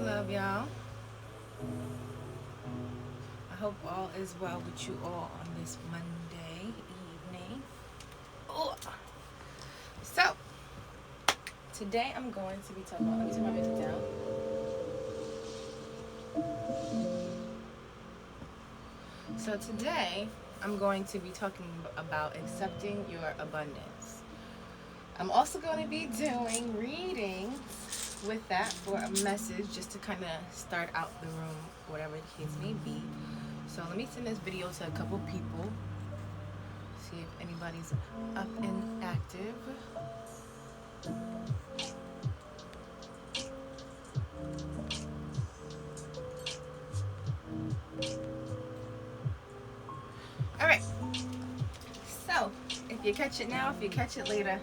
love, y'all. I hope all is well with you all on this Monday evening. Oh. So, today I'm going to be talking about, let me turn my music down. So, today I'm going to be talking about accepting your abundance. I'm also going to be doing readings with that for a message just to kind of start out the room, whatever the case may be. So let me send this video to a couple people, see if anybody's up and active. All right, so if you catch it now, if you catch it later,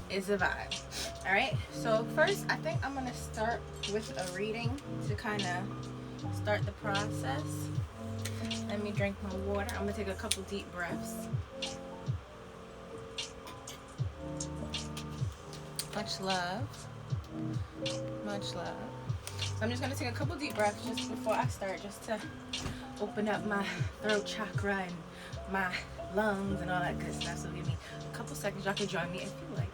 it's a vibe. All right, so first I think I'm gonna start with a reading to kind of start the process. Let me drink my water. I'm gonna take a couple deep breaths. Much love. Much love. So I'm just gonna take a couple deep breaths just before I start, just to open up my throat chakra and my lungs and all that good stuff. So give me a couple seconds. Y'all can join me if you like.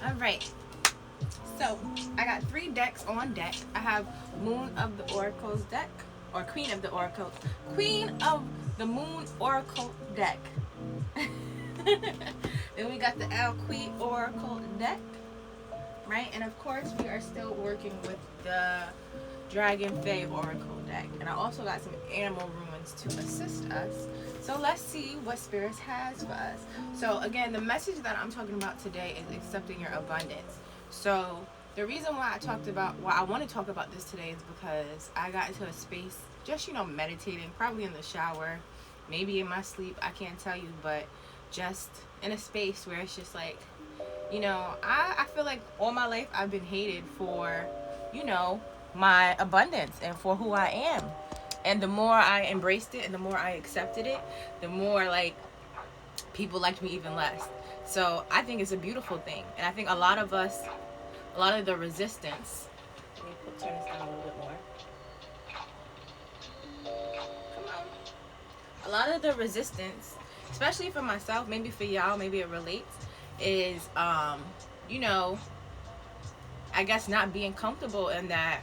All right. So I got 3 decks on deck. I have Moon of the Oracles deck, or Queen of the Oracle, Queen of the Moon Oracle deck. Then we got the Queen Oracle deck, right? And of course, we are still working with the Dragon Fae Oracle deck. And I also got some animal ruins to assist us. So let's see what Spirits has for us. So again, the message that I'm talking about today is accepting your abundance. So the reason why I want to talk about this today is because I got into a space, just, meditating, probably in the shower, maybe in my sleep, I can't tell you, but just in a space where it's just like, I feel like all my life I've been hated for, my abundance and for who I am. And the more I embraced it and the more I accepted it, the more like people liked me even less. So I think it's a beautiful thing. And I think a lot of the resistance, let me turn this down a little bit more. Come on. A lot of the resistance, especially for myself, maybe for y'all, maybe it relates, is, I guess not being comfortable in that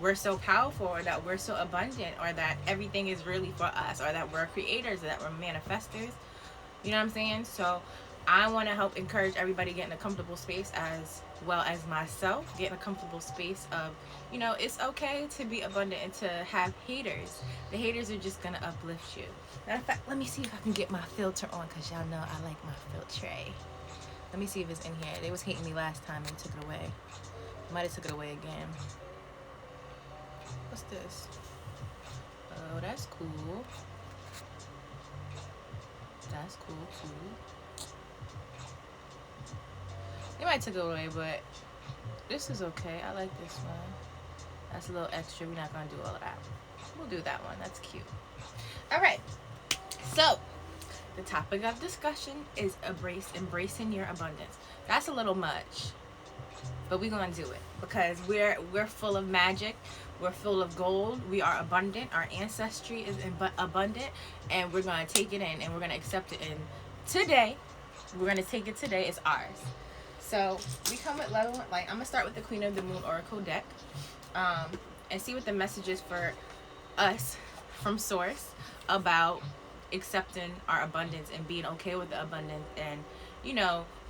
we're so powerful, or that we're so abundant, or that everything is really for us, or that we're creators, or that we're manifestors. You know what I'm saying? So I want to help encourage everybody to get in a comfortable space, as well as myself, get in a comfortable space of, it's okay to be abundant and to have haters. The haters are just going to uplift you. Matter of fact, let me see if I can get my filter on, because y'all know I like my filtre. Let me see if it's in here. They was hating me last time and took it away. Might have took it away again. What's this? Oh, that's cool. That's cool too. They might take it away, but this is okay. I like this one. That's a little extra. We're not gonna do all of that. We'll do that one. That's cute. All right. So the topic of discussion is embracing your abundance. That's a little much, but we're gonna do it because we're full of magic. We're full of gold. We are abundant. Our ancestry is abundant, and we're gonna take it in and we're gonna accept it. And today, we're gonna take it. Today is ours. So we come with level. Like, I'm gonna start with the Queen of the Moon Oracle deck, and see what the message is for us from Source about accepting our abundance and being okay with the abundance, and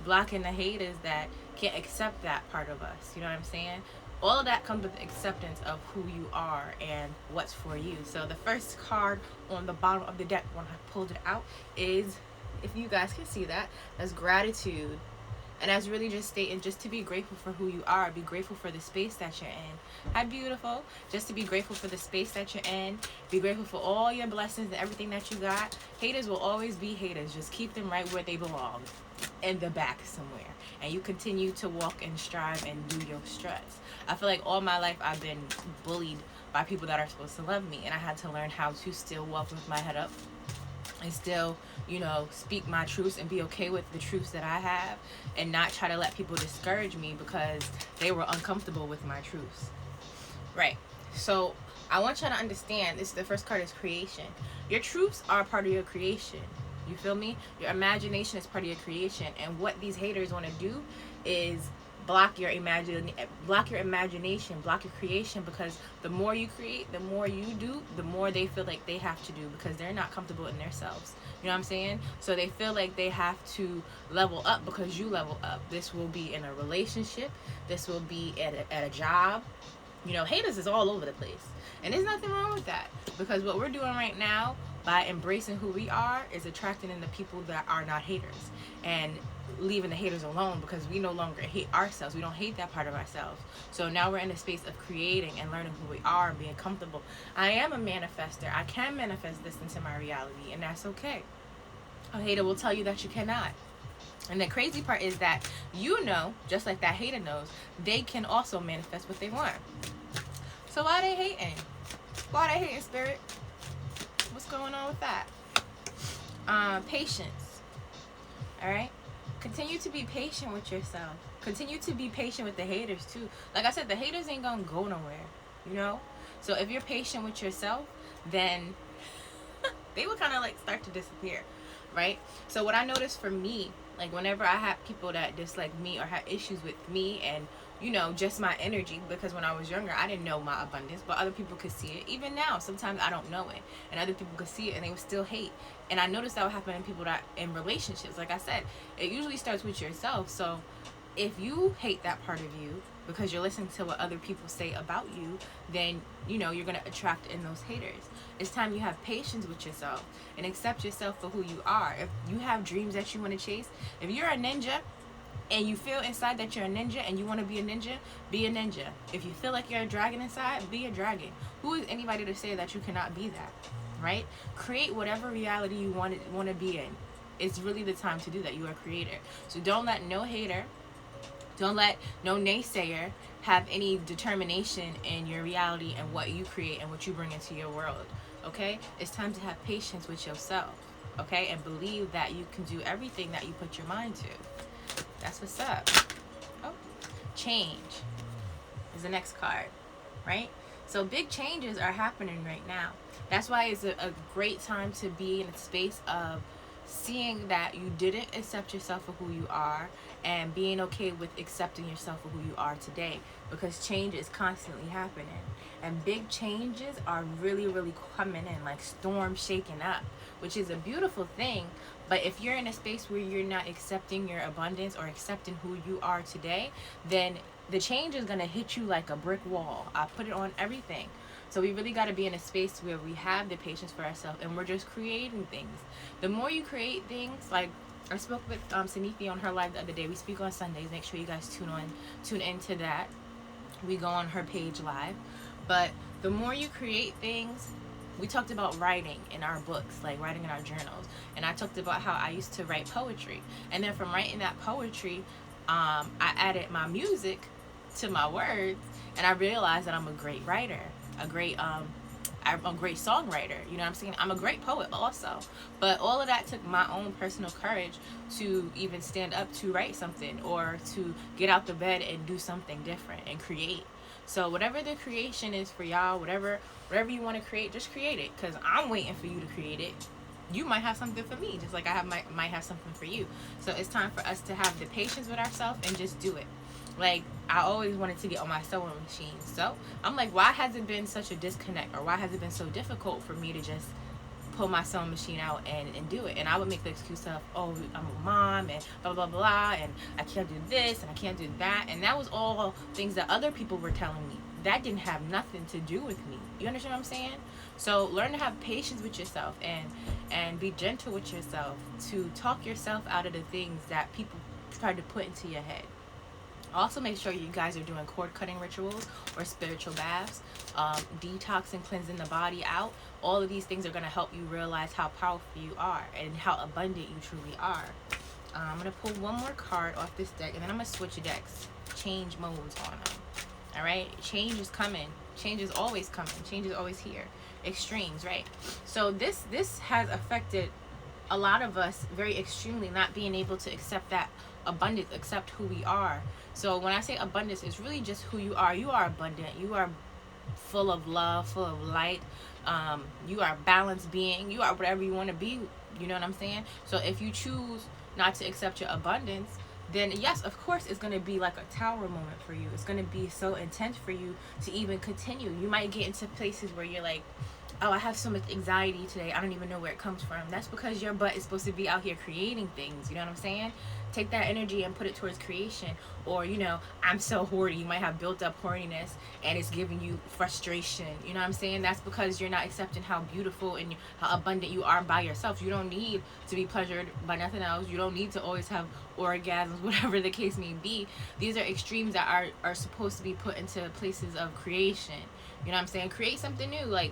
blocking the haters that can't accept that part of us. You know what I'm saying? All of that comes with the acceptance of who you are and what's for you. So the first card on the bottom of the deck when I pulled it out is if you guys can see that, that's gratitude. And that's really just stating, just to be grateful for who you are. Be grateful for the space that you're in. How beautiful. Just to be grateful for the space that you're in. Be grateful for all your blessings and everything that you got. Haters will always be haters. Just keep them right where they belong. In the back somewhere. And you continue to walk and strive and do your struts. I feel like all my life I've been bullied by people that are supposed to love me. And I had to learn how to still walk with my head up. And still, speak my truths and be okay with the truths that I have, and not try to let people discourage me because they were uncomfortable with my truths. Right. So I want y'all to understand, the first card is creation. Your truths are a part of your creation. You feel me? Your imagination is part of your creation. And what these haters want to do is block your imagination, block your creation, because the more you create, the more you do, the more they feel like they have to do, because they're not comfortable in themselves. You know what I'm saying? So they feel like they have to level up because you level up. This will be in a relationship. This will be at a job. Haters is all over the place. And there's nothing wrong with that, because what we're doing right now by embracing who we are is attracting in the people that are not haters, and leaving the haters alone, because we no longer hate ourselves. We don't hate that part of ourselves. So now we're in a space of creating and learning who we are and being comfortable. I am a manifester. I can manifest this into my reality, and that's okay. A hater will tell you that you cannot. And the crazy part is that just like that hater knows, they can also manifest what they want. So why they hating? Why they hating, Spirit? What's going on with that? Patience. All right? Continue to be patient with yourself. Continue to be patient with the haters too. Like I said, the haters ain't gonna go nowhere, So if you're patient with yourself, then they will kind of like start to disappear, right? So what I noticed for me, like whenever I have people that dislike me or have issues with me and just my energy, because when I was younger I didn't know my abundance, but other people could see it. Even now sometimes I don't know it, and other people could see it and they would still hate. And I noticed that would happen in people that in relationships. Like I said, it usually starts with yourself. So if you hate that part of you because you're listening to what other people say about you, then you're going to attract in those haters. It's time you have patience with yourself and accept yourself for who you are. If you have dreams that you want to chase, if you're a ninja and you feel inside that you're a ninja and you want to be a ninja, be a ninja. If you feel like you're a dragon inside, be a dragon. Who is anybody to say that you cannot be that, right? Create whatever reality you want to be in. It's really the time to do that. You are a creator. So don't let no hater, don't let no naysayer have any determination in your reality and what you create and what you bring into your world, okay? It's time to have patience with yourself, okay? And believe that you can do everything that you put your mind to. That's what's up. Oh, change is the next card, right? So big changes are happening right now. That's why it's a great time to be in a space of seeing that you didn't accept yourself for who you are, and being okay with accepting yourself for who you are today, because change is constantly happening, and big changes are really, really coming in like storm shaking up, which is a beautiful thing. But if you're in a space where you're not accepting your abundance or accepting who you are today, then the change is going to hit you like a brick wall. I put it on everything. So we really got to be in a space where we have the patience for ourselves and we're just creating things. The more you create things, like I spoke with Sanifi on her live the other day. We speak on Sundays. Make sure you guys tune into that. We go on her page live. But the more you create things, we talked about writing in our books, like writing in our journals. And I talked about how I used to write poetry. And then from writing that poetry, I added my music to my words, and I realized that I'm a great writer, I'm a great songwriter. You know what I'm saying? I'm a great poet also. But all of that took my own personal courage to even stand up to write something, or to get out the bed and do something different and create. So whatever the creation is for y'all, whatever you want to create, just create it, because I'm waiting for you to create it. You might have something for me, just like I might have something for you. So it's time for us to have the patience with ourselves and just do it. Like, I always wanted to get on my sewing machine. So I'm like, why has it been such a disconnect, or why has it been so difficult for me to just pull my sewing machine out and do it? And I would make the excuse of, oh, I'm a mom and blah, blah, blah, and I can't do this and I can't do that. And that was all things that other people were telling me. That didn't have nothing to do with me. You understand what I'm saying? So learn to have patience with yourself and be gentle with yourself to talk yourself out of the things that people try to put into your head. Also, make sure you guys are doing cord cutting rituals or spiritual baths, detoxing, cleansing the body out. All of these things are going to help you realize how powerful you are and how abundant you truly are. I'm going to pull one more card off this deck, and then I'm going to switch decks, change modes on them. All right? Change is coming. Change is always coming. Change is always here. Extremes, right? So this has affected a lot of us very extremely, not being able to accept that abundance, accept who we are. So when I say abundance, it's really just who you are. You are abundant. You are full of love, full of light. You are a balanced being. You are whatever you want to be. You know what I'm saying? So if you choose not to accept your abundance, then yes, of course, it's going to be like a tower moment for you. It's going to be so intense for you to even continue. You might get into places where you're like, oh, I have so much anxiety today, I don't even know where it comes from. That's because your butt is supposed to be out here creating things. You know what I'm saying? Take that energy and put it towards creation. Or, you know, I'm so hoardy. You might have built up horniness and it's giving you frustration. You know what I'm saying? That's because you're not accepting how beautiful and how abundant you are by yourself. You don't need to be pleasured by nothing else. You don't need to always have orgasms, whatever the case may be. These are extremes that are supposed to be put into places of creation. You know what I'm saying? Create something new. Like,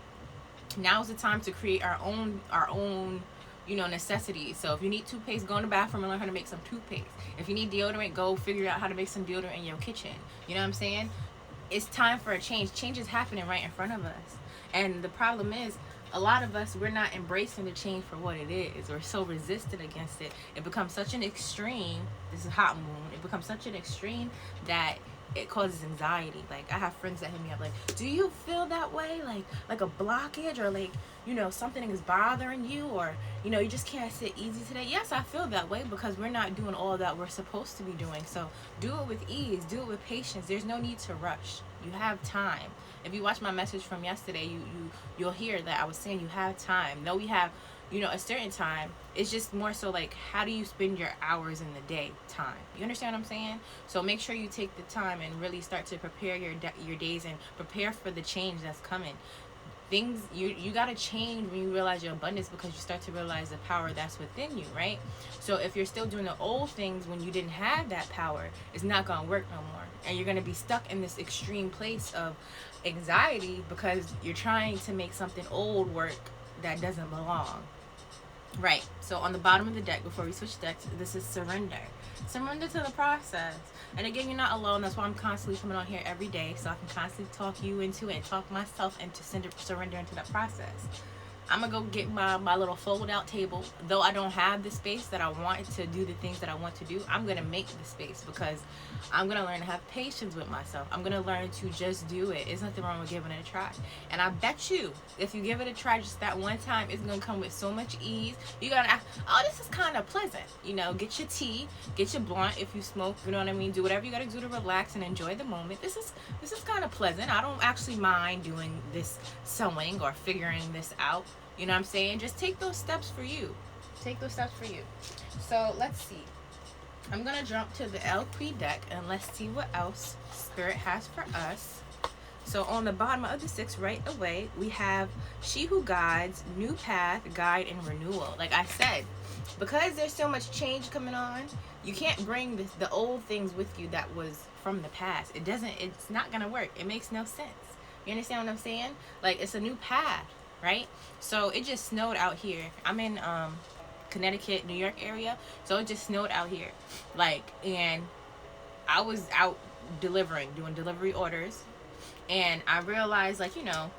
now's the time to create our own you know, necessities. So if you need toothpaste, go in the bathroom and learn how to make some toothpaste. If you need deodorant, go figure out how to make some deodorant in your kitchen. You know what I'm saying? It's time for a change. Change is happening right in front of us. And the problem is, a lot of us, we're not embracing the change for what it is. We're so resistant against it. It becomes such an extreme. This is hot moon. It becomes such an extreme that it causes anxiety. Like, I have friends that hit me up like, do you feel that way? Like a blockage, or like, you know, something is bothering you, or, you know, you just can't sit easy today. Yes, I feel that way because we're not doing all that we're supposed to be doing. So do it with ease, do it with patience. There's no need to rush. You have time. If you watch my message from yesterday, you'll hear that I was saying you have time. No, we have, you know, a certain time. It's just more so like, how do you spend your hours in the day time? You understand what I'm saying? So make sure you take the time and really start to prepare your days and prepare for the change that's coming. Things, you got to change when you realize your abundance, because you start to realize the power that's within you, right? So if you're still doing the old things when you didn't have that power, it's not going to work no more. And you're going to be stuck in this extreme place of anxiety because you're trying to make something old work that doesn't belong. Right. So on the bottom of the deck, before we switch decks, this is surrender. Surrender to the process. And again, you're not alone. That's why I'm constantly coming on here every day, so I can constantly talk you into it and talk myself into surrender into that process. I'm going to go get my little fold out table. Though I don't have the space that I want to do the things that I want to do, I'm going to make the space because I'm going to learn to have patience with myself. I'm going to learn to just do it. There's nothing wrong with giving it a try. And I bet you, if you give it a try just that one time, it's going to come with so much ease. You're going to ask, oh, this is kind of pleasant. You know, get your tea, get your blunt if you smoke, you know what I mean? Do whatever you got to do to relax and enjoy the moment. This is kind of pleasant. I don't actually mind doing this sewing or figuring this out. You know what I'm saying? Just take those steps for you. Take those steps for you. So let's see. I'm going to jump to the LP deck and let's see what else Spirit has for us. So on the bottom of the 6 right away, we have She Who Guides, New Path, Guide, and Renewal. Like I said, because there's so much change coming on, you can't bring the old things with you that was from the past. It's not going to work. It makes no sense. You understand what I'm saying? Like, it's a new path. Right? So it just snowed out here. I'm in Connecticut, New York area. So it just snowed out here. Like, and I was out doing delivery orders. And I realized, like, you know,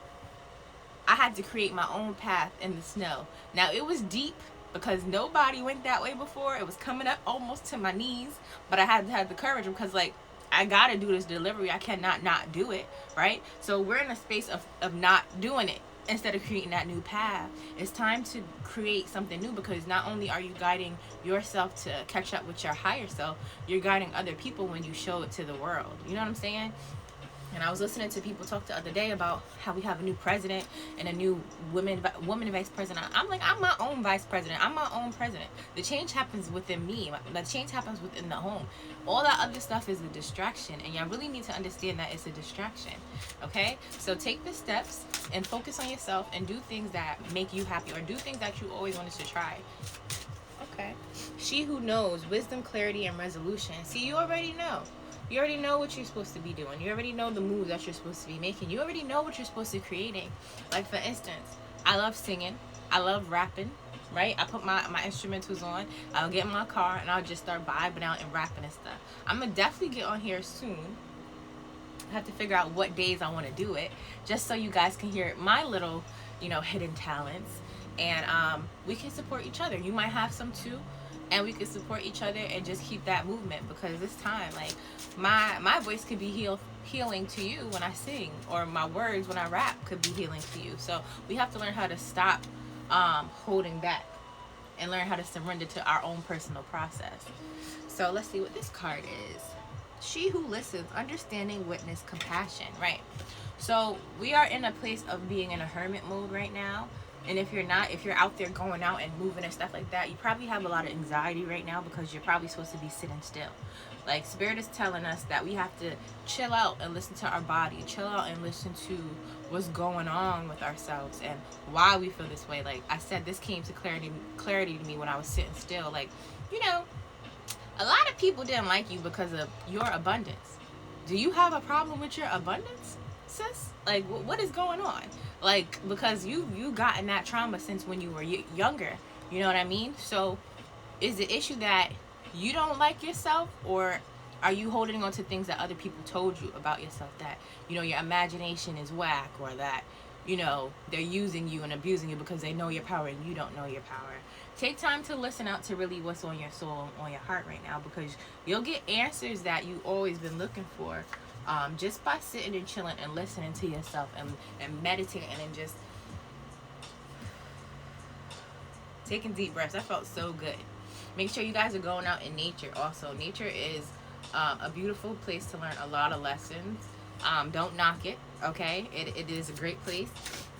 I had to create my own path in the snow. Now, it was deep because nobody went that way before. It was coming up almost to my knees. But I had to have the courage because, like, I got to do this delivery. I cannot not do it. Right? So we're in a space of not doing it. Instead of creating that new path, it's time to create something new, because not only are you guiding yourself to catch up with your higher self, you're guiding other people when you show it to the world. You know what I'm saying? And I was listening to people talk the other day about how we have a new president and a new woman vice president. I'm like, I'm my own vice president. I'm my own president. The change happens within me. The change happens within the home. All that other stuff is a distraction, and y'all really need to understand that it's a distraction. Okay? So take the steps and focus on yourself and do things that make you happy, or do things that you always wanted to try. Okay. She who knows wisdom, clarity, and resolution. See, you already know. You already know what you're supposed to be doing. You already know the moves that you're supposed to be making. You already know what you're supposed to be creating. Like, for instance, I love singing. I love rapping, right? I put my instrumentals on. I'll get in my car, and I'll just start vibing out and rapping and stuff. I'm going to definitely get on here soon. I have to figure out what days I want to do it, just so you guys can hear my little, hidden talents. And we can support each other. You might have some too. And we can support each other and just keep that movement, because this time, like, my voice could be healing to you when I sing, or my words when I rap could be healing to you. So we have to learn how to stop holding back and learn how to surrender to our own personal process. So let's see what this card is. She who listens, understanding, witness, compassion, right? So we are in a place of being in a hermit mode right now. And if you're out there going out and moving and stuff like that, you probably have a lot of anxiety right now, because you're probably supposed to be sitting still. Like, Spirit is telling us that we have to chill out and listen to our body, chill out and listen to what's going on with ourselves and why we feel this way. Like I said, this came to clarity to me when I was sitting still. Like, a lot of people didn't like you because of your abundance. Do you have a problem with your abundance, sis? Like, what is going on? Like, because you gotten that trauma since when you were younger. You know what I mean? So is the issue that you don't like yourself, or are you holding on to things that other people told you about yourself, that, your imagination is whack, or that, they're using you and abusing you because they know your power and you don't know your power? Take time to listen out to really what's on your soul, on your heart right now, because you'll get answers that you've always been looking for. Just by sitting and chilling and listening to yourself and meditating and just taking deep breaths. That felt so good. Make sure you guys are going out in nature also. Nature is a beautiful place to learn a lot of lessons. Don't knock it, okay? It is a great place.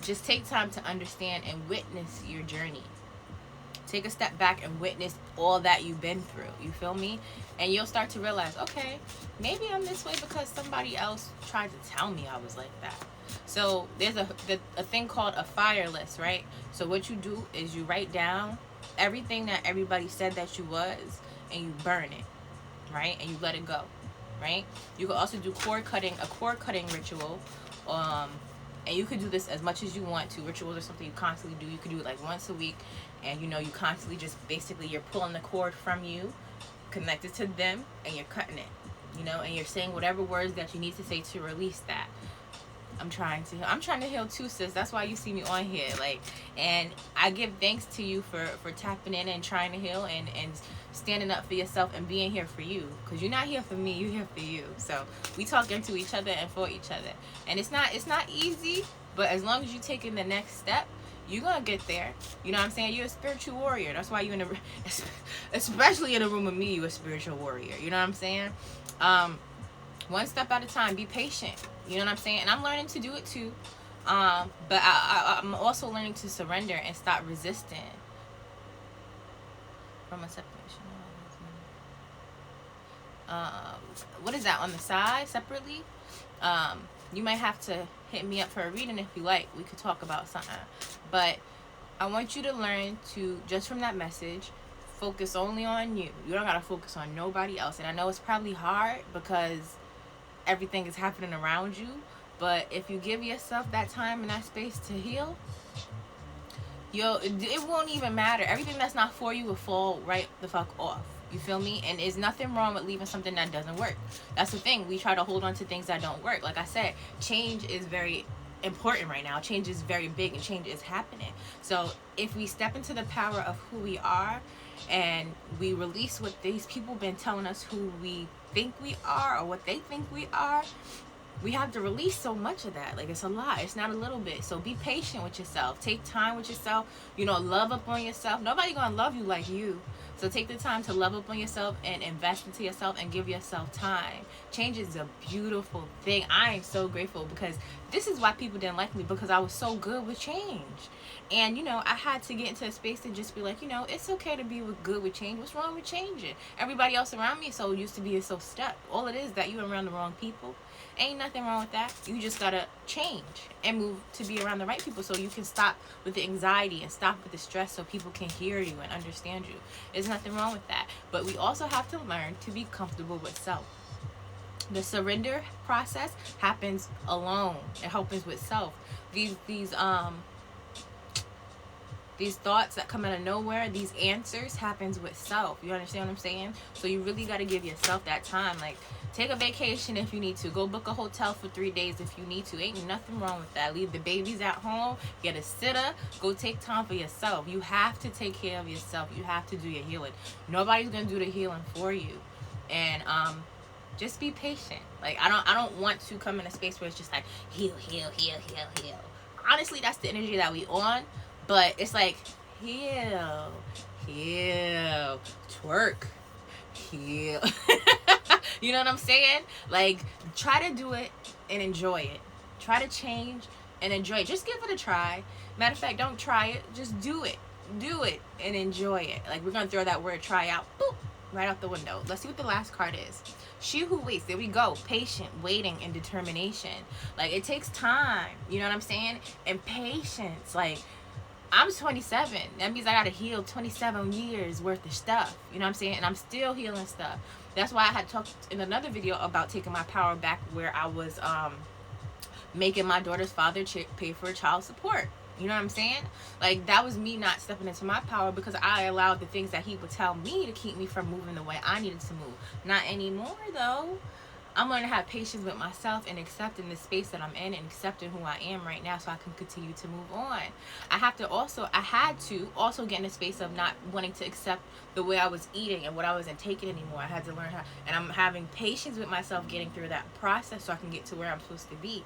Just take time to understand and witness your journey. Take a step back and witness all that you've been through. You feel me? And you'll start to realize, okay, maybe I'm this way because somebody else tried to tell me I was like that. So there's a thing called a fire list, right? So what you do is you write down everything that everybody said that you was, and you burn it, right? And you let it go, right? You can also do a cord cutting ritual. And you could do this as much as you want to. Rituals are something you constantly do. You could do it like once a week. And you constantly just basically you're pulling the cord from you, connected to them, and you're cutting it. And you're saying whatever words that you need to say to release that. I'm trying to heal too, sis. That's why you see me on here. Like, and I give thanks to you for tapping in and trying to heal and standing up for yourself and being here for you. Because you're not here for me, you're here for you. So we talking to each other and for each other. And it's not easy, but as long as you take in the next step, you're gonna get there. You know what I'm saying? You're a spiritual warrior. That's why you're especially in a room with me, you're a spiritual warrior. You know what I'm saying? One step at a time. Be patient. You know what I'm saying? And I'm learning to do it too. But I'm also learning to surrender and stop resisting. From a separation. What is that on the side separately? You might have to hit me up for a reading if you like. We could talk about something. But I want you to learn to, just from that message, focus only on you. You don't gotta focus on nobody else. And I know it's probably hard because everything is happening around you. But if you give yourself that time and that space to heal, it won't even matter. Everything that's not for you will fall right the fuck off. You feel me? And there's nothing wrong with leaving something that doesn't work. That's the thing. We try to hold on to things that don't work. Like I said, change is very important right now. Change is very big and change is happening. So if we step into the power of who we are and we release what these people been telling us who we think we are or what they think we are, we have to release so much of that. Like, it's a lot. It's not a little bit. So be patient with yourself. Take time with yourself. Love up on yourself. Nobody gonna love you like you. So take the time to love up on yourself and invest into yourself and give yourself time. Change is a beautiful thing. I am so grateful because this is why people didn't like me, because I was so good with change. And, you know, I had to get into a space to just be like, you know, it's okay to be good with change. What's wrong with changing? Everybody else around me is so used to being so stuck. All it is that you around the wrong people. Ain't nothing wrong with that. You just gotta change and move to be around the right people so you can stop with the anxiety and stop with the stress so people can hear you and understand you. There's nothing wrong with that. But we also have to learn to be comfortable with self. The surrender process happens alone. It happens with self. These thoughts that come out of nowhere, these answers happens with self. You understand what I'm saying? So you really got to give yourself that time. Like, take a vacation if you need to. Go book a hotel for 3 days if you need to. Ain't nothing wrong with that. Leave the babies at home. Get a sitter. Go take time for yourself. You have to take care of yourself. You have to do your healing. Nobody's going to do the healing for you. And just be patient. Like, I don't want to come in a space where it's just like, heal. Honestly, that's the energy that we on. But it's like, heal, twerk, heal. You know what I'm saying? Like, try to do it and enjoy it. Try to change and enjoy it. Just give it a try. Matter of fact, don't try it. Just do it. Do it and enjoy it. Like, we're going to throw that word try out. Boop, right out the window. Let's see what the last card is. She who waits. There we go. Patient, waiting, and determination. Like, it takes time. You know what I'm saying? And patience. Like, I'm 27. That means I got to heal 27 years worth of stuff. You know what I'm saying? And I'm still healing stuff. That's why I had talked in another video about taking my power back, where I was making my daughter's father pay for child support. You know what I'm saying? Like, that was me not stepping into my power because I allowed the things that he would tell me to keep me from moving the way I needed to move. Not anymore, though. I'm learning to have patience with myself and accepting the space that I'm in and accepting who I am right now so I can continue to move on. I had to also get in a space of not wanting to accept the way I was eating and what I wasn't taking anymore. I had to learn how, and I'm having patience with myself getting through that process so I can get to where I'm supposed to be.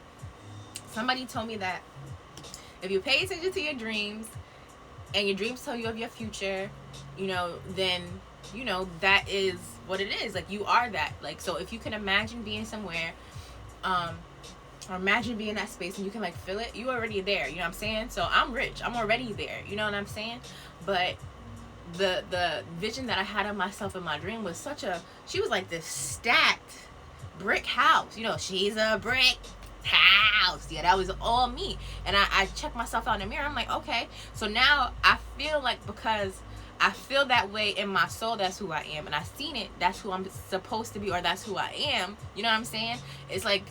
Somebody told me that if you pay attention to your dreams and your dreams tell you of your future, you know, then, you know, that is what it is. Like, you are that. Like, so if you can imagine being somewhere, or imagine being in that space and you can, like, feel it, you already there. You know what I'm saying? So I'm rich. I'm already there. You know what I'm saying? But the vision that I had of myself in my dream was she was like this stacked brick house. You know, she's a brick house. Yeah, that was all me. And I checked myself out in the mirror. I'm like, okay. So now I feel like, because I feel that way in my soul, that's who I am. And I seen it, that's who I'm supposed to be, or that's who I am. You know what I'm saying? It's like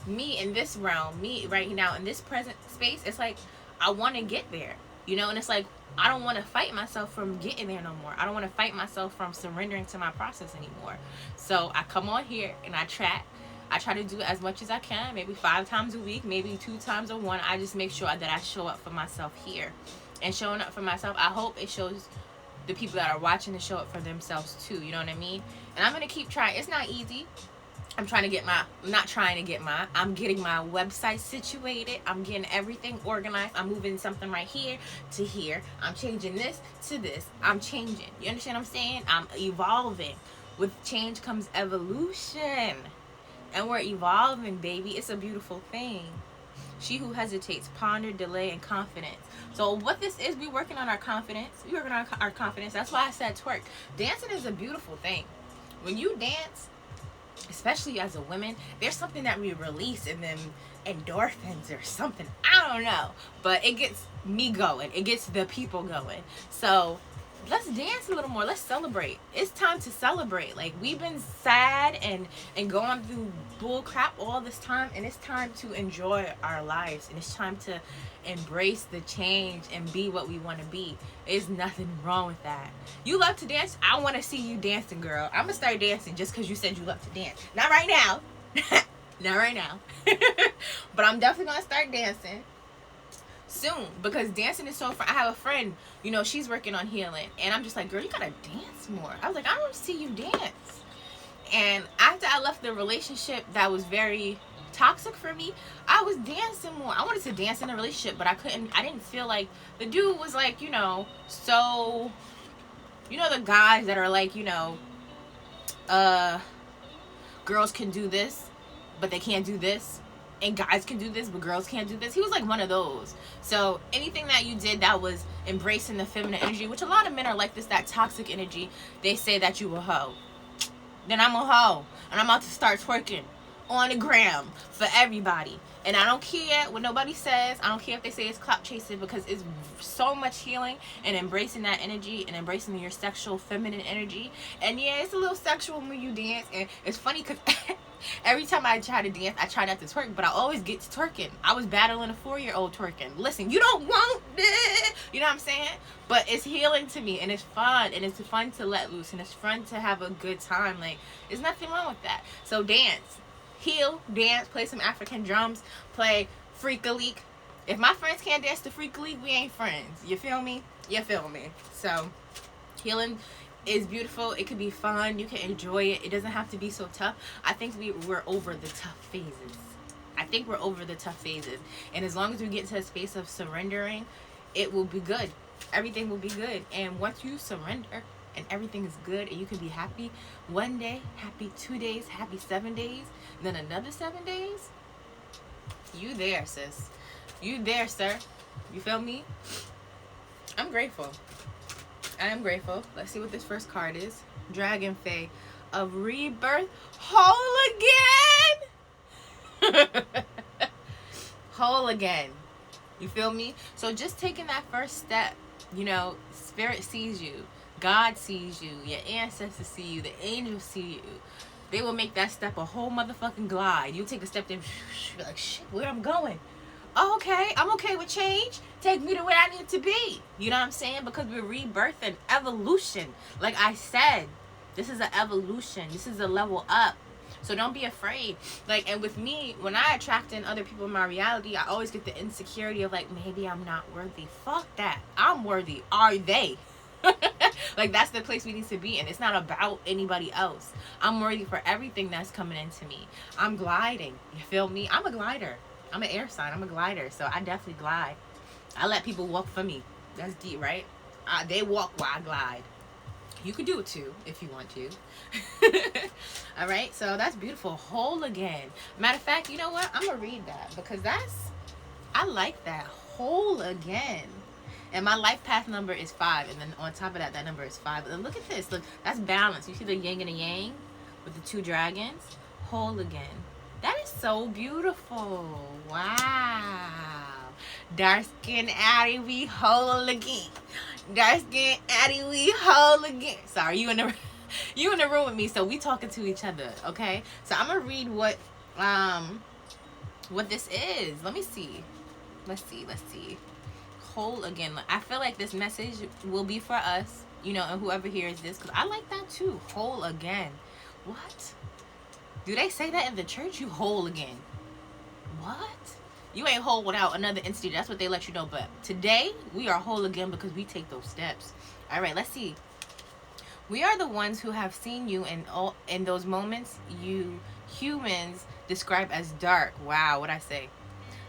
me in this realm, me right now in this present space. It's like, I want to get there, you know? And it's like, I don't want to fight myself from getting there no more. I don't want to fight myself from surrendering to my process anymore. So I come on here and I chat. I try to do as much as I can, maybe 5 times a week, maybe 2 times or 1. I just make sure that I show up for myself here. And showing up for myself, I hope it shows the people that are watching to show up for themselves too. You know what I mean? And I'm going to keep trying. It's not easy. I'm getting my website situated. I'm getting everything organized. I'm moving something right here to here. I'm changing this to this. I'm changing. You understand what I'm saying? I'm evolving. With change comes evolution. And we're evolving, baby. It's a beautiful thing. She who hesitates, ponder, delay, and confidence. So what this is, we're working on our confidence. We're working on our confidence. That's why I said twerk. Dancing is a beautiful thing. When you dance, especially as a woman, there's something that we release in them, endorphins or something. I don't know. But it gets me going. It gets the people going. So let's dance a little more. Let's celebrate. It's time to celebrate. Like, we've been sad and going through bull crap all this time, and it's time to enjoy our lives, and it's time to embrace the change and be what we want to be. There's nothing wrong with that. You love to dance? I want to see you dancing, girl. I'm gonna start dancing just because you said you love to dance. Not right now. Not right now. But I'm definitely gonna start dancing soon, because dancing is so fun. I have a friend, you know, she's working on healing, and I'm just like, girl, you gotta dance more. I was like, I don't see you dance. And after I left the relationship that was very toxic for me, I was dancing more. I wanted to dance in a relationship, but I didn't feel like the dude was, like, you know, so You know the guys that are like, you know, uh, girls can do this, but they can't do this. And guys can do this, but girls can't do this. He was like one of those. So anything that you did that was embracing the feminine energy, which a lot of men are like this, that toxic energy, they say that you a hoe. Then I'm a hoe. And I'm about to start twerking on the gram for everybody. And I don't care what nobody says. I don't care if they say it's clout chasing, because it's so much healing and embracing that energy and embracing your sexual feminine energy. And yeah, it's a little sexual when you dance. And it's funny because every time I try to dance, I try not to twerk, but I always get to twerking. I was battling a 4-year-old twerking. Listen, you don't want it. You know what I'm saying? But it's healing to me, and it's fun, and it's fun to let loose, and it's fun to have a good time. Like, there's nothing wrong with that. So dance. Heal, dance, play some African drums, play Freak-a-Leak. If my friends can't dance to Freak-a-Leak, we ain't friends. You feel me? You feel me? So, healing is beautiful. It can be fun. You can enjoy it. It doesn't have to be so tough. I think we're over the tough phases. I think we're over the tough phases. And as long as we get to a space of surrendering, it will be good. Everything will be good. And once you surrender and everything is good and you can be happy one day, happy 2 days, happy 7 days, then another 7 days, you there, sis. You there, sir. You feel me? I'm grateful. I am grateful. Let's see what this first card is. Dragon Fae of Rebirth. Whole again. Whole again. You feel me? So just taking that first step, you know, Spirit sees you. God sees you. Your ancestors see you. The angels see you. They will make that step a whole motherfucking glide. You take a step, then you're like, shit, where I'm going? Oh, okay, I'm okay with change. Take me to where I need to be. You know what I'm saying? Because we're rebirthing, evolution. Like I said, this is an evolution. This is a level up. So don't be afraid. Like, and with me, when I attract in other people in my reality, I always get the insecurity of like, maybe I'm not worthy. Fuck that. I'm worthy. Are they? Like, that's the place we need to be in. It's not about anybody else. I'm worthy for everything that's coming into me. I'm gliding. You feel me? I'm a glider. I'm an air sign. I'm a glider. So I definitely glide. I let people walk for me. That's deep, right? They walk while I glide. You could do it too if you want to. All right, so that's beautiful. Whole again. Matter of fact, you know what? I'm gonna read that because I like that. Whole again. And my life path number is 5, and then on top of that, that number is 5. And look at this. Look, that's balance. You see the yin and the yang with the 2 dragons? Whole again. That is so beautiful. Wow. Dark skin Addie, we whole again. Dark skin Addie, we whole again. Sorry, you in the room with me, so we talking to each other, okay? So I'm gonna read what this is. Let me see. Let's see. Whole again. I feel like this message will be for us, you know, and whoever hears this, because I like that too. Whole again. What? Do they say that in the church? You whole again. What? You ain't whole without another entity. That's what they let you know. But today, we are whole again because we take those steps. All right, let's see. We are the ones who have seen you in those moments you humans describe as dark. Wow, what'd I say?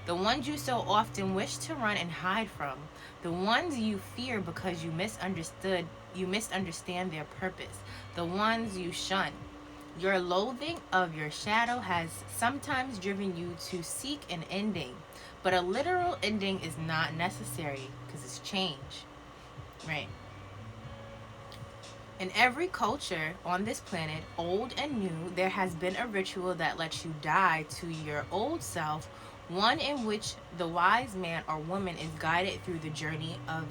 The ones you so often wish to run and hide from. The ones you fear because you misunderstand their purpose. The ones you shun. Your loathing of your shadow has sometimes driven you to seek an ending, but a literal ending is not necessary because it's change, right? In every culture on this planet, old and new, there has been a ritual that lets you die to your old self, one in which the wise man or woman is guided through the journey of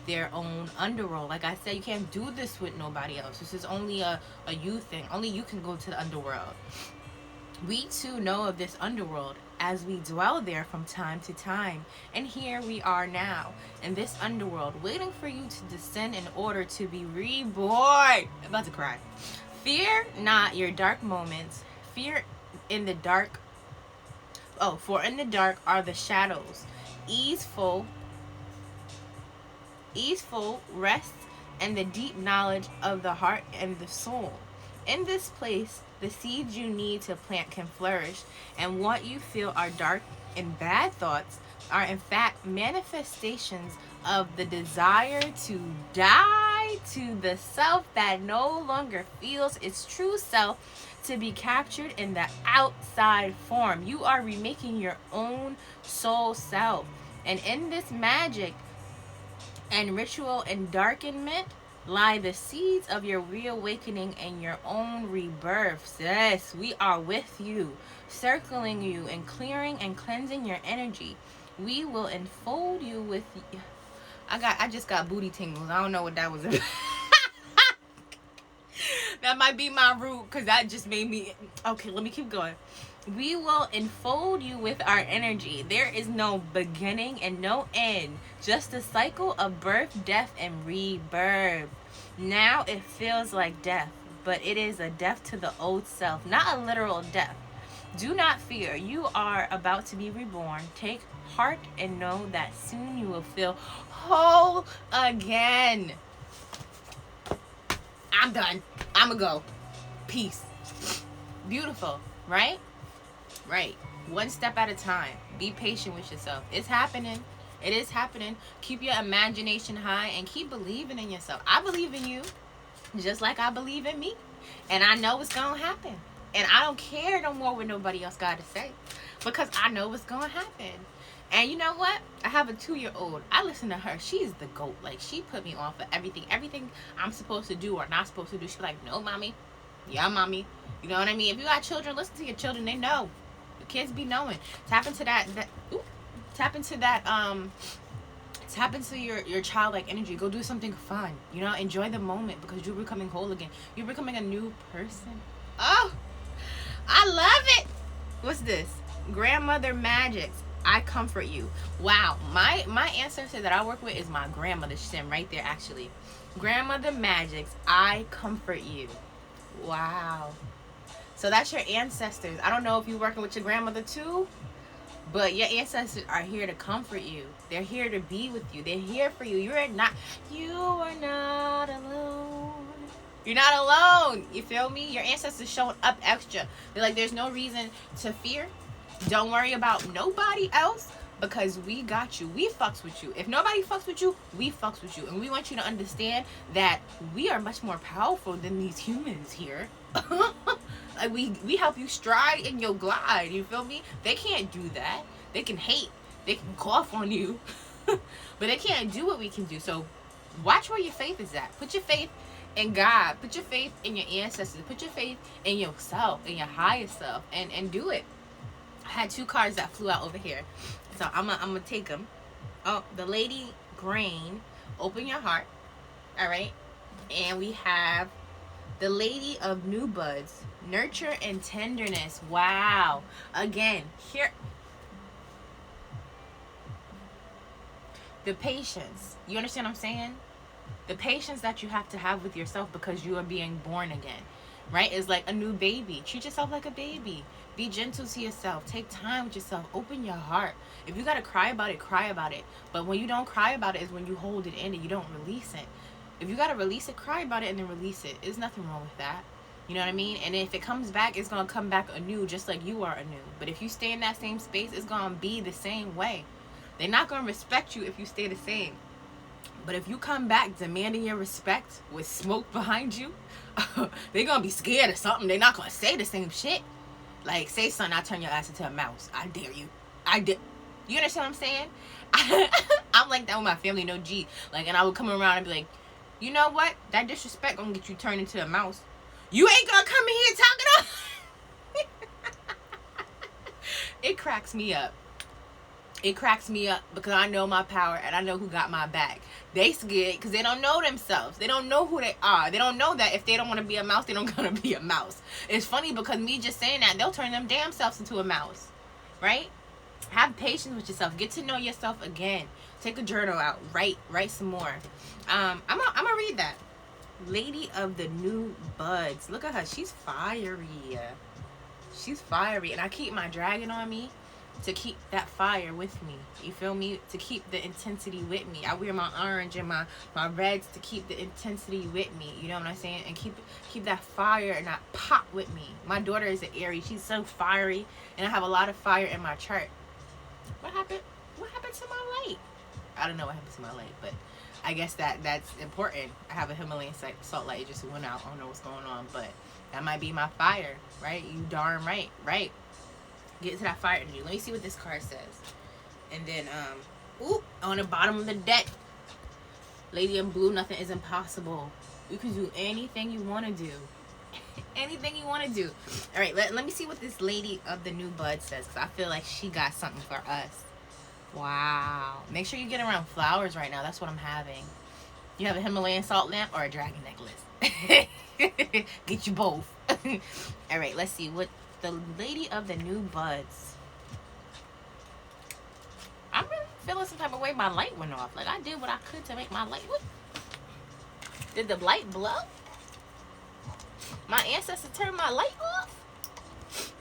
their own underworld. Like I said, you can't do this with nobody else. This is only a you thing. Only you can go to the underworld. We too know of this underworld as we dwell there from time to time. And here we are now in this underworld, waiting for you to descend in order to be reborn. I'm about to cry. Fear not your dark moments. Fear in the dark. Oh, for in the dark are the shadows. Easeful rest and the deep knowledge of the heart and the soul. In this place, the seeds you need to plant can flourish, and what you feel are dark and bad thoughts are in fact manifestations of the desire to die to the self that no longer feels its true self to be captured in the outside form. You are remaking your own soul self. And in this magic and ritual endarkenment lie the seeds of your reawakening and your own rebirth. Yes, we are with you, circling you and clearing and cleansing your energy. We will enfold you with. I just got booty tingles. I don't know what that was about. That might be my root, because that just made me. Okay, let me keep going. We will enfold you with our energy. There is no beginning and no end, just a cycle of birth, death, and rebirth. Now it feels like death, but it is a death to the old self, not a literal death. Do not fear. You are about to be reborn. Take heart and know that soon you will feel whole again. I'm done. I'ma go. Peace. Beautiful, right? Right. One step at a time. Be patient with yourself. It's happening. It is happening. Keep your imagination high and keep believing in yourself. I believe in you just like I believe in me. And I know it's going to happen. And I don't care no more what nobody else got to say, because I know what's going to happen. And you know what? I have a 2-year-old. I listen to her. She's the GOAT. Like, she put me on for everything. Everything I'm supposed to do or not supposed to do. She's like, no, mommy. Yeah, mommy. You know what I mean? If you got children, listen to your children. They know. The kids be knowing. Tap into tap into your childlike energy. Go do something fun. You know, enjoy the moment, because you're becoming whole again. You're becoming a new person. Oh, I love it. What's this? Grandmother Magics. I comfort you. Wow. My ancestor that I work with is my grandmother. She's sitting right there, actually. Grandmother Magics. I comfort you. Wow. So that's your ancestors. I don't know if you're working with your grandmother too, but your ancestors are here to comfort you. They're here to be with you. They're here for you. You are not alone. You're not alone. You feel me? Your ancestors showing up extra. They're like, there's no reason to fear. Don't worry about nobody else, because we got you. We fucks with you. If nobody fucks with you, we fucks with you. And we want you to understand that we are much more powerful than these humans here. Like, we help you stride in your glide. You feel me? They can't do that. They can hate. They can cough on you. But they can't do what we can do. So watch where your faith is at. Put your faith in God. Put your faith in your ancestors. Put your faith in yourself, in your higher self, and do it. I had 2 cards that flew out over here, so I'm gonna take them. Oh, the Lady Grain. Open your heart. All right. And we have the Lady of New Buds. Nurture and tenderness. Wow. Again, here. The patience. You understand what I'm saying? The patience that you have to have with yourself, because you are being born again. Right? It's like a new baby. Treat yourself like a baby. Be gentle to yourself. Take time with yourself. Open your heart. If you gotta cry about it, cry about it. But when you don't cry about it is when you hold it in and you don't release it. If you gotta release it, cry about it and then release it. There's nothing wrong with that. You know what I mean? And if it comes back, it's gonna come back anew, just like you are anew. But if you stay in that same space, it's gonna be the same way. They're not gonna respect you if you stay the same. But if you come back demanding your respect with smoke behind you, they're gonna be scared of something. They're not gonna say the same shit. Like, say something, I turn your ass into a mouse. I dare you. I dare. You understand what I'm saying? I'm like that with my family, no G. Like, and I would come around and be like, you know what? That disrespect gonna get you turned into a mouse. You ain't gonna come in here talking It cracks me up. It cracks me up, because I know my power and I know who got my back. They scared because they don't know themselves. They don't know who they are. They don't know that if they don't want to be a mouse, they don't gonna be a mouse. It's funny, because me just saying that, they'll turn them damn selves into a mouse. Right? Have patience with yourself. Get to know yourself again. Take a journal out. Write some more. I'm gonna read that. Lady of the New Buds. Look at her. She's fiery. She's fiery. And I keep my dragon on me to keep that fire with me. You feel me? To keep the intensity with me. I wear my orange and my reds to keep the intensity with me. You know what I'm saying? And keep that fire and that pop with me. My daughter is an Aries. She's so fiery. And I have a lot of fire in my chart. What happened? What happened to my light? I don't know what happened to my light, but I guess that's important. I have a Himalayan salt light. It just went out. I don't know what's going on, but that might be my fire, right? You darn right, right? Get to that fire energy. Let me see what this card says. And then, ooh, on the bottom of the deck, Lady in Blue, nothing is impossible. You can do anything you want to do. Anything you want to do. All right, let me see what this Lady of the New Bud says, because I feel like she got something for us. Wow. Make sure you get around flowers right now. That's what I'm having. You have a Himalayan salt lamp or a dragon necklace. Get you both. All right, let's see what the Lady of the New Buds. I'm really feeling some type of way. My light went off. Like, I did what I could to make my light. What? Did the light blow? My ancestor turned my light off?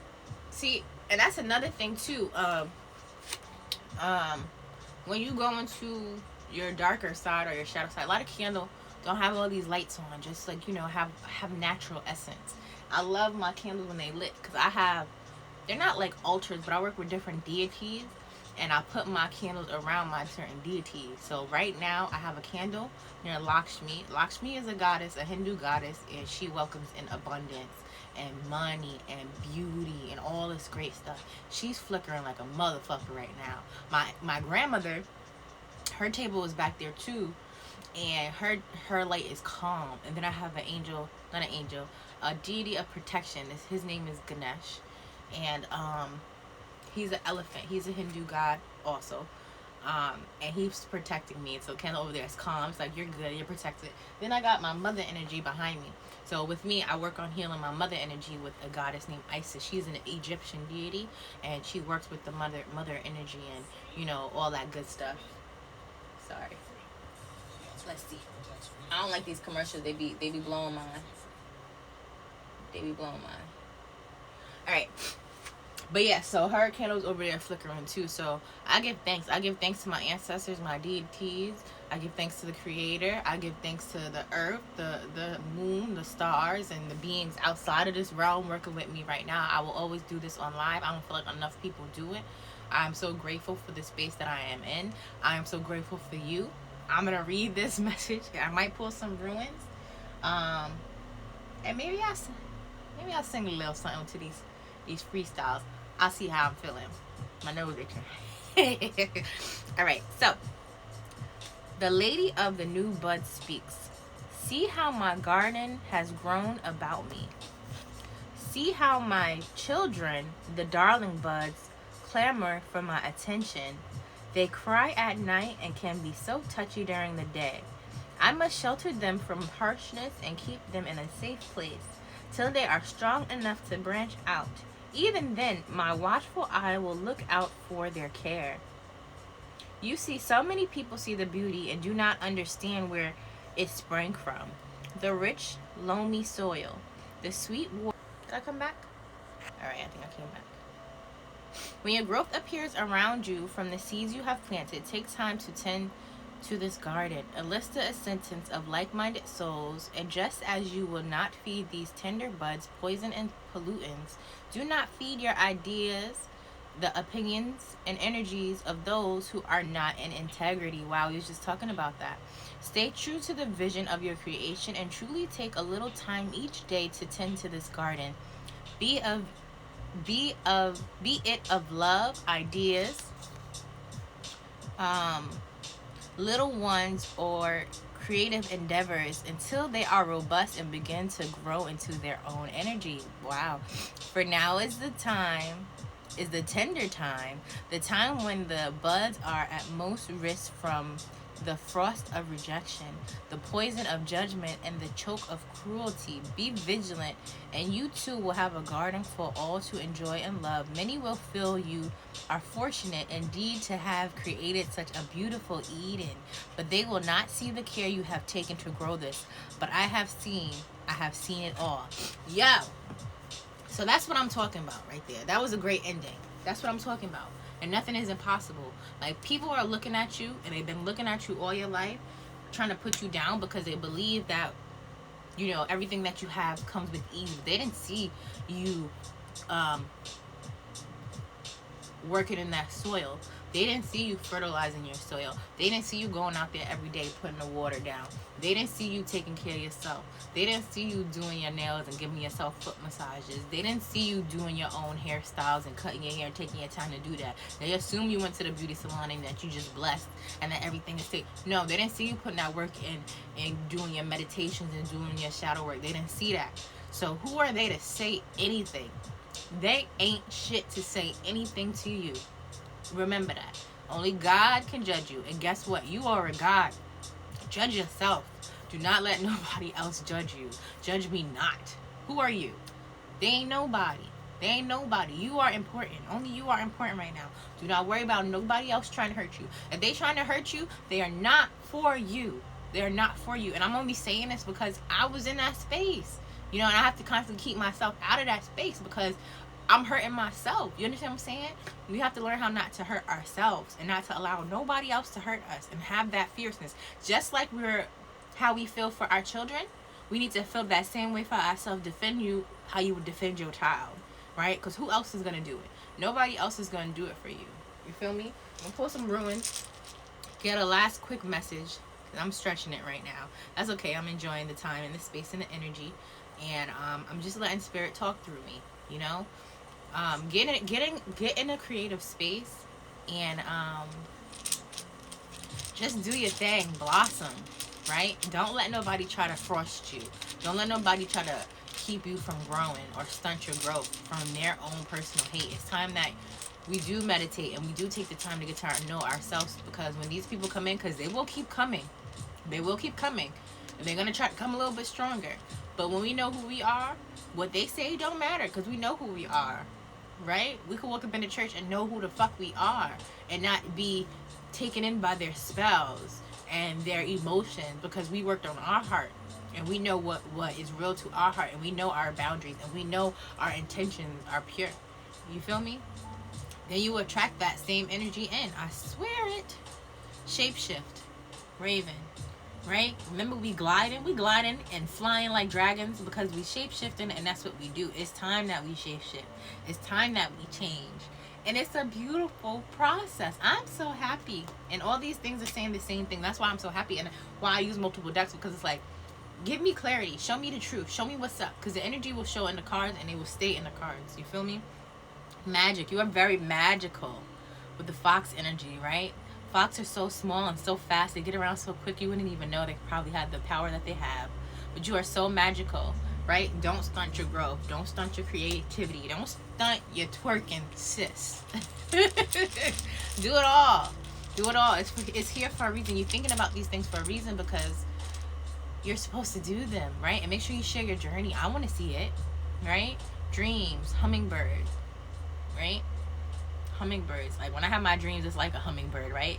See, and that's another thing too. When you go into your darker side or your shadow side, a lot of candle don't have all these lights on. Just like, you know, have natural essence. I love my candles when they lit, because they're not like altars, but I work with different deities, and I put my candles around my certain deities. So right now I have a candle near Lakshmi. Lakshmi is a goddess, a Hindu goddess, and she welcomes in abundance and money and beauty and all this great stuff. She's flickering like a motherfucker right now. My grandmother, her table is back there too, and her light is calm. And then I have an angel, not an angel, a deity of protection. His name is Ganesh, and he's an elephant. He's a Hindu god also. And he's protecting me. So candle over there is calm. It's like, you're good, you're protected. Then I got my mother energy behind me. So with me, I work on healing my mother energy with a goddess named Isis. She's an Egyptian deity, and she works with the mother energy and, you know, all that good stuff. Sorry. Let's see. I don't like these commercials. They be blowing mine. They be blowing mine. All right. But yeah, so her candle's over there flickering too. So I give thanks. I give thanks to my ancestors, my deities. I give thanks to the Creator. I give thanks to the earth, the moon, the stars, and the beings outside of this realm working with me right now. I will always do this on live. I don't feel like enough people do it. I'm so grateful for the space that I am in. I am so grateful for you. I'm going to read this message. I might pull some ruins. And maybe I'll sing a little something to these freestyles. I'll see how I'm feeling. My nose itching. All right, so the Lady of the New Bud speaks. See how my garden has grown about me. See how my children, the darling buds, clamor for my attention. They cry at night and can be so touchy during the day. I must shelter them from harshness and keep them in a safe place till they are strong enough to branch out. Even then, my watchful eye will look out for their care. You see, so many people see the beauty and do not understand where it sprang from. The rich, loamy soil, the sweet water. Did I come back? All right, I think I came back. When your growth appears around you from the seeds you have planted, take time to tend to this garden. Elicit a sentence of like-minded souls, and just as you will not feed these tender buds poison and pollutants, do not feed your ideas, the opinions, and energies of those who are not in integrity. Wow, we was just talking about that. Stay true to the vision of your creation and truly take a little time each day to tend to this garden. Be it of love, ideas, little ones, or creative endeavors until they are robust and begin to grow into their own energy. Wow. For now is the tender time, the time when the buds are at most risk from the frost of rejection, the poison of judgment, and the choke of cruelty. Be vigilant, and you too will have a garden for all to enjoy and love. Many will feel you are fortunate indeed to have created such a beautiful Eden, but they will not see the care you have taken to grow this. But I have seen it all. Yo! So that's what I'm talking about right there. That was a great ending. That's what I'm talking about. And nothing is impossible. Like, people are looking at you, and they've been looking at you all your life, trying to put you down because they believe that, you know, everything that you have comes with ease. They didn't see you working in that soil. They didn't see you fertilizing your soil. They didn't see you going out there every day putting the water down. They didn't see you taking care of yourself. They didn't see you doing your nails and giving yourself foot massages. They didn't see you doing your own hairstyles and cutting your hair and taking your time to do that. They assume you went to the beauty salon and that you just blessed and that everything is safe. No, they didn't see you putting that work in and doing your meditations and doing your shadow work. They didn't see that. So who are they to say anything? They ain't shit to say anything to you. Remember that. Only God can judge you. And guess what? You are a God. Judge yourself. Do not let nobody else judge you. Judge me not. Who are you? They ain't nobody. They ain't nobody. You are important. Only you are important right now. Do not worry about nobody else trying to hurt you. If they trying to hurt you, they are not for you. They are not for you. And I'm only saying this because I was in that space. You know, and I have to constantly keep myself out of that space because I'm hurting myself. You understand what I'm saying? We have to learn how not to hurt ourselves and not to allow nobody else to hurt us and have that fierceness. Just like how we feel for our children, we need to feel that same way for ourselves. Defend you how you would defend your child, right? Because who else is going to do it? Nobody else is going to do it for you. You feel me? I'm going to pull some ruins. Get a last quick message. I'm stretching it right now. That's okay. I'm enjoying the time and the space and the energy. And I'm just letting spirit talk through me, you know? Get in a creative space and just do your thing, blossom, right? Don't let nobody try to frost you. Don't let nobody try to keep you from growing or stunt your growth from their own personal hate. It's time that we do meditate and we do take the time to get to know ourselves, because when these people come in, because they will keep coming, and they're going to try to come a little bit stronger. But when we know who we are, what they say don't matter, because we know who we are. Right? We could walk up in the church and know who the fuck we are and not be taken in by their spells and their emotions, because we worked on our heart and we know what is real to our heart, and we know our boundaries, and we know our intentions are pure. You feel me? Then you attract that same energy in. I swear it. Shapeshift. Raven. Right? Remember, we gliding and flying like dragons because we shape-shifting, and that's what we do. It's time that we shape-shift. It's time that we change. And it's a beautiful process. I'm so happy. And all these things are saying the same thing. That's why I'm so happy, and why I use multiple decks, because it's like, give me clarity. Show me the truth. Show me what's up. Because the energy will show in the cards, and it will stay in the cards. You feel me? Magic. You are very magical with the fox energy, right? Fox are so small and so fast. They get around so quick you wouldn't even know they probably had the power that they have. But you are so magical, right? Don't stunt your growth. Don't stunt your creativity. Don't stunt your twerking, sis. Do it all. Do it all. It's here for a reason. You're thinking about these things for a reason, because you're supposed to do them, right? And make sure you share your journey. I want to see it, right? Dreams, hummingbird, right? Hummingbirds. Like, when I have my dreams, it's like a hummingbird, right?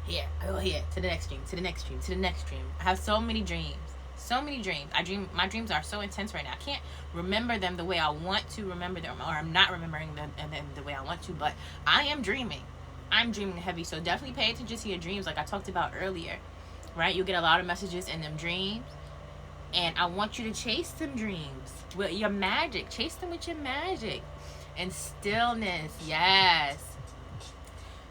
Here, I go here, to the next dream, to the next dream, to the next dream. I have so many dreams. So many dreams. My dreams are so intense right now. I can't remember them the way I want to remember them, or I'm not remembering them the way I want to, but I am dreaming. I'm dreaming heavy. So definitely pay attention to your dreams, like I talked about earlier, right? You'll get a lot of messages in them dreams. And I want you to chase them dreams with your magic. Chase them with your magic. And stillness, yes.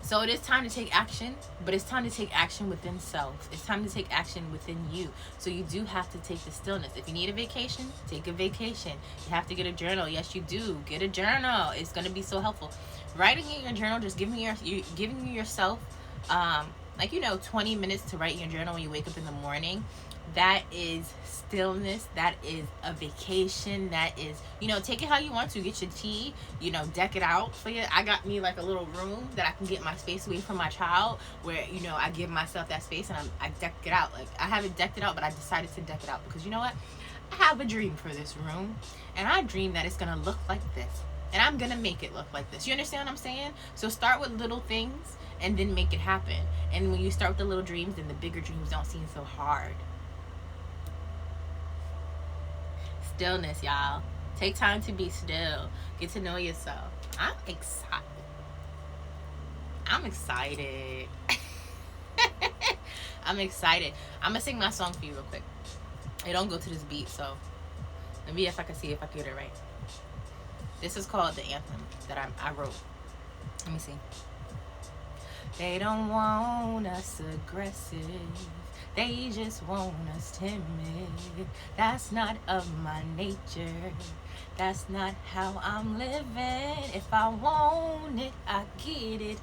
So it is time to take action, but it's time to take action within self. It's time to take action within you. So you do have to take the stillness. If you need a vacation, take a vacation. You have to get a journal. Yes, you do. Get a journal. It's going to be so helpful. Writing in your journal, just giving yourself 20 minutes to write in your journal when you wake up in the morning. That is stillness. That is a vacation. That is, take it how you want to. Get your tea, deck it out for you. I got me like a little room that I can get my space away from my child, where, I give myself that space and I deck it out. Like, I haven't decked it out, but I decided to deck it out because you know what? I have a dream for this room, and I dream that it's going to look like this, and I'm going to make it look like this. You understand what I'm saying? So start with little things and then make it happen. And when you start with the little dreams, then the bigger dreams don't seem so hard. Stillness, y'all. Take time to be still. Get to know yourself. I'm excited. I'm excited. I'm gonna sing my song for you real quick. It don't go to this beat, so let me see if I can get it right. This is called the anthem that I wrote. Let me see. They don't want us aggressive. They just want us timid. That's not of my nature. That's not how I'm living. If I want it, I get it.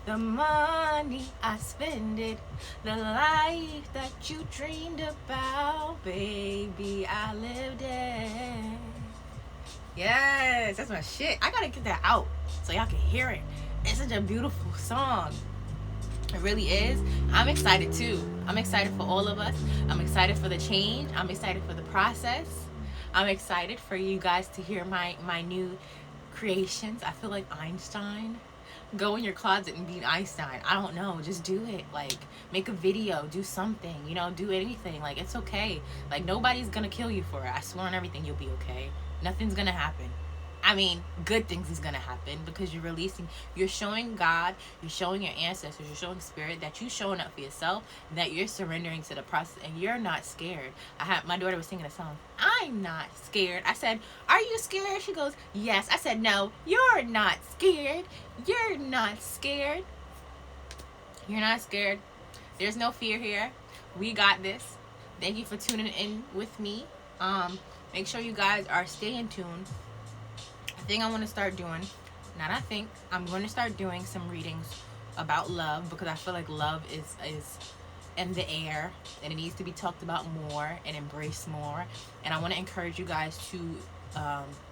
The money, I spend it. The life that you dreamed about, baby, I lived it. Yes, that's my shit. I gotta get that out so y'all can hear it. It's such a beautiful song. It really is. I'm excited too. I'm excited for all of us. I'm excited for the change. I'm excited for the process. I'm excited for you guys to hear my new creations. I feel like Einstein. Go in your closet and be Einstein. I don't know. Just do it. Like, make a video. Do something. You know, do anything. Like, it's okay. Like, nobody's gonna kill you for it. I swear on everything, you'll be okay. Nothing's gonna happen. I mean, good things is gonna happen because you're showing God, you're showing your ancestors, you're showing spirit that you're showing up for yourself, and that you're surrendering to the process, and you're not scared. My daughter was singing a song. I'm not scared. I said, "Are you scared?" She goes, "Yes." I said, "No, you're not scared. You're not scared. You're not scared. There's no fear here. We got this." Thank you for tuning in with me. Make sure you guys are staying tuned. Thing I want to start doing, I'm going to start doing some readings about love, because I feel like love is in the air and it needs to be talked about more and embraced more. And I want to encourage you guys to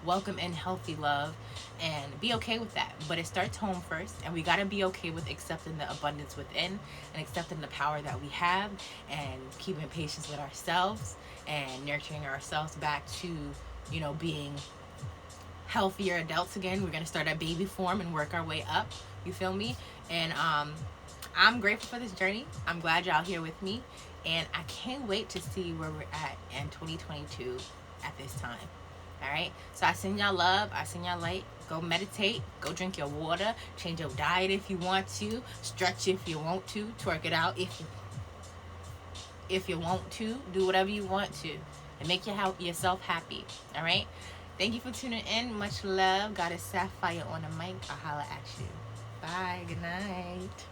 welcome in healthy love and be okay with that. But it starts home first, and we got to be okay with accepting the abundance within and accepting the power that we have, and keeping patience with ourselves and nurturing ourselves back to, you know, being healthier adults again. We're gonna start at baby form and work our way up. You feel me? And I'm grateful for this journey. I'm glad y'all here with me, and I can't wait to see where we're at in 2022 at this time. All right. So I send y'all love. I send y'all light. Go meditate. Go drink your water. Change your diet if you want to. Stretch if you want to. Twerk it out if you want to. Do whatever you want to, and make yourself happy. All right. Thank you for tuning in. Much love. Goddess Sapphire on the mic. I'll holla at you. Bye. Good night.